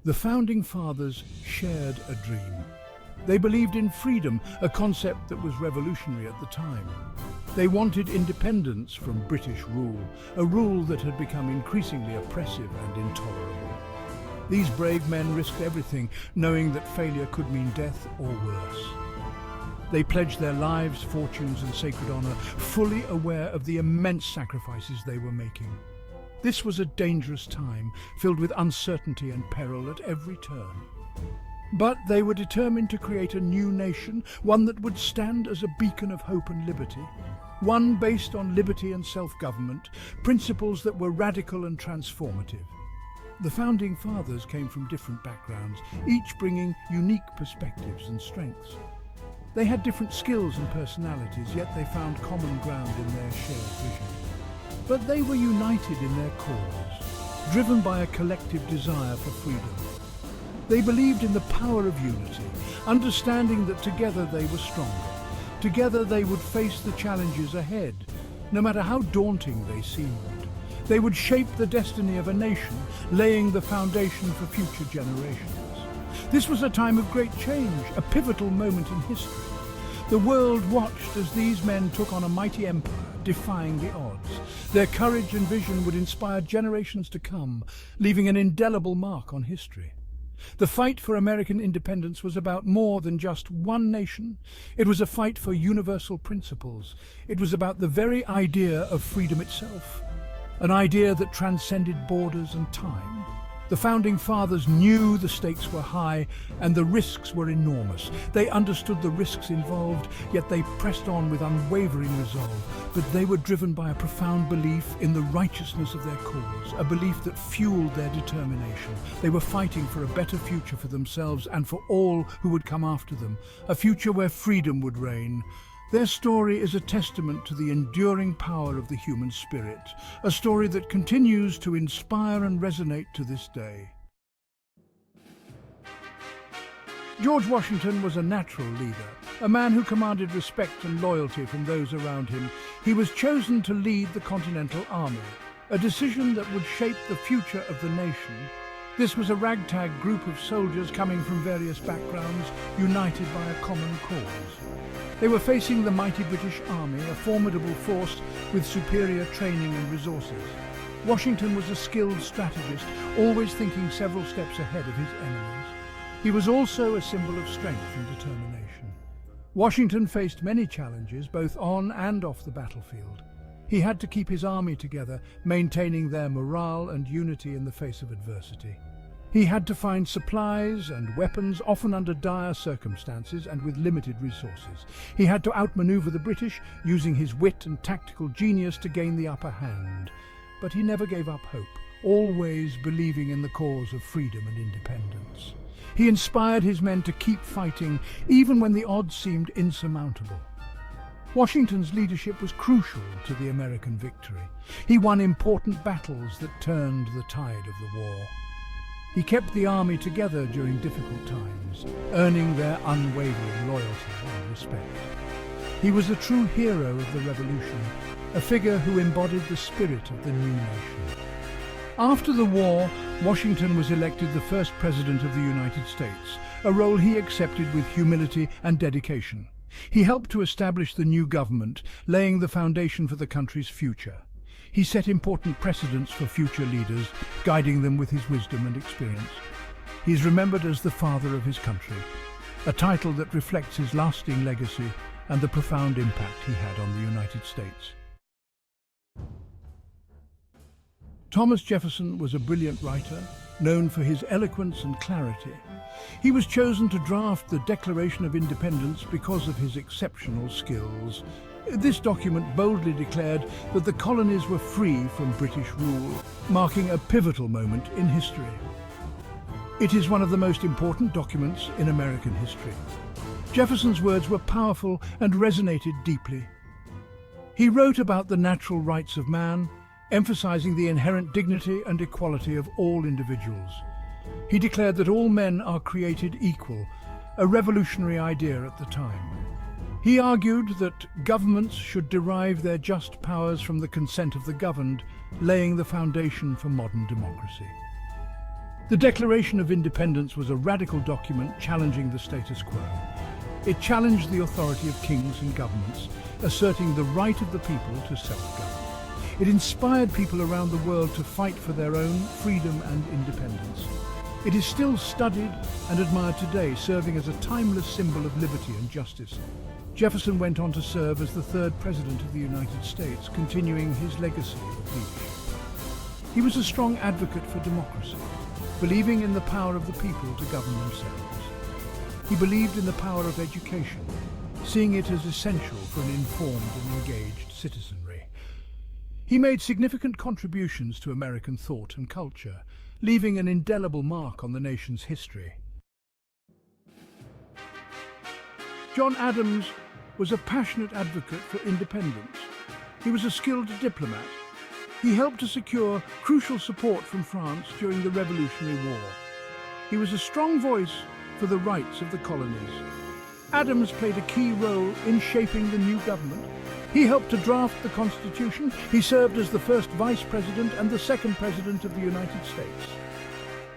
The Founding Fathers shared a dream. They believed in freedom, a concept that was revolutionary at the time. They wanted independence from British rule, a rule that had become increasingly oppressive and intolerable. These brave men risked everything, knowing that failure could mean death or worse. They pledged their lives, fortunes, and sacred honor, fully aware of the immense sacrifices they were making. This was a dangerous time, filled with uncertainty and peril at every turn. But they were determined to create a new nation, one that would stand as a beacon of hope and liberty, one based on liberty and self-government, principles that were radical and transformative. The Founding Fathers came from different backgrounds, each bringing unique perspectives and strengths. They had different skills and personalities, yet they found common ground in their shared vision. But they were united in their cause, driven by a collective desire for freedom. They believed in the power of unity, understanding that together they were stronger. Together they would face the challenges ahead, no matter how daunting they seemed. They would shape the destiny of a nation, laying the foundation for future generations. This was a time of great change, a pivotal moment in history. The world watched as these men took on a mighty empire, defying the odds. Their courage and vision would inspire generations to come, leaving an indelible mark on history. The fight for American independence was about more than just one nation. It was a fight for universal principles. It was about the very idea of freedom itself, an idea that transcended borders and time. The Founding Fathers knew the stakes were high and the risks were enormous. They understood the risks involved, yet they pressed on with unwavering resolve. But they were driven by a profound belief in the righteousness of their cause, a belief that fueled their determination. They were fighting for a better future for themselves and for all who would come after them, a future where freedom would reign. Their story is a testament to the enduring power of the human spirit, a story that continues to inspire and resonate to this day. George Washington was a natural leader, a man who commanded respect and loyalty from those around him. He was chosen to lead the Continental Army, a decision that would shape the future of the nation. This was a ragtag group of soldiers coming from various backgrounds, united by a common cause. They were facing the mighty British Army, a formidable force with superior training and resources. Washington was a skilled strategist, always thinking several steps ahead of his enemies. He was also a symbol of strength and determination. Washington faced many challenges, both on and off the battlefield. He had to keep his army together, maintaining their morale and unity in the face of adversity. He had to find supplies and weapons, often under dire circumstances and with limited resources. He had to outmaneuver the British, using his wit and tactical genius to gain the upper hand. But he never gave up hope, always believing in the cause of freedom and independence. He inspired his men to keep fighting, even when the odds seemed insurmountable. Washington's leadership was crucial to the American victory. He won important battles that turned the tide of the war. He kept the army together during difficult times, earning their unwavering loyalty and respect. He was a true hero of the Revolution, a figure who embodied the spirit of the new nation. After the war, Washington was elected the first president of the United States, a role he accepted with humility and dedication. He helped to establish the new government, laying the foundation for the country's future. He set important precedents for future leaders, guiding them with his wisdom and experience. He is remembered as the father of his country, a title that reflects his lasting legacy and the profound impact he had on the United States. Thomas Jefferson was a brilliant writer, known for his eloquence and clarity. He was chosen to draft the Declaration of Independence because of his exceptional skills. This document boldly declared that the colonies were free from British rule, marking a pivotal moment in history. It is one of the most important documents in American history. Jefferson's words were powerful and resonated deeply. He wrote about the natural rights of man, emphasizing the inherent dignity and equality of all individuals. He declared that all men are created equal, a revolutionary idea at the time. He argued that governments should derive their just powers from the consent of the governed, laying the foundation for modern democracy. The Declaration of Independence was a radical document challenging the status quo. It challenged the authority of kings and governments, asserting the right of the people to self-govern. It inspired people around the world to fight for their own freedom and independence. It is still studied and admired today, serving as a timeless symbol of liberty and justice. Jefferson went on to serve as the third President of the United States, continuing his legacy of leadership. He was a strong advocate for democracy, believing in the power of the people to govern themselves. He believed in the power of education, seeing it as essential for an informed and engaged citizenry. He made significant contributions to American thought and culture, leaving an indelible mark on the nation's history. John Adams was a passionate advocate for independence. He was a skilled diplomat. He helped to secure crucial support from France during the Revolutionary War. He was a strong voice for the rights of the colonies. Adams played a key role in shaping the new government. He helped to draft the Constitution. He served as the first Vice President and the second President of the United States.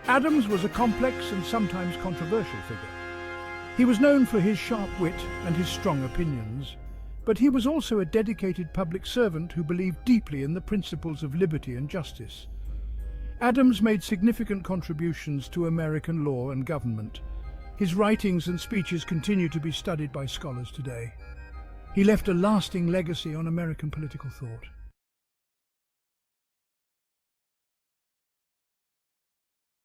Adams was a complex and sometimes controversial figure. He was known for his sharp wit and his strong opinions, but he was also a dedicated public servant who believed deeply in the principles of liberty and justice. Adams made significant contributions to American law and government. His writings and speeches continue to be studied by scholars today. He left a lasting legacy on American political thought.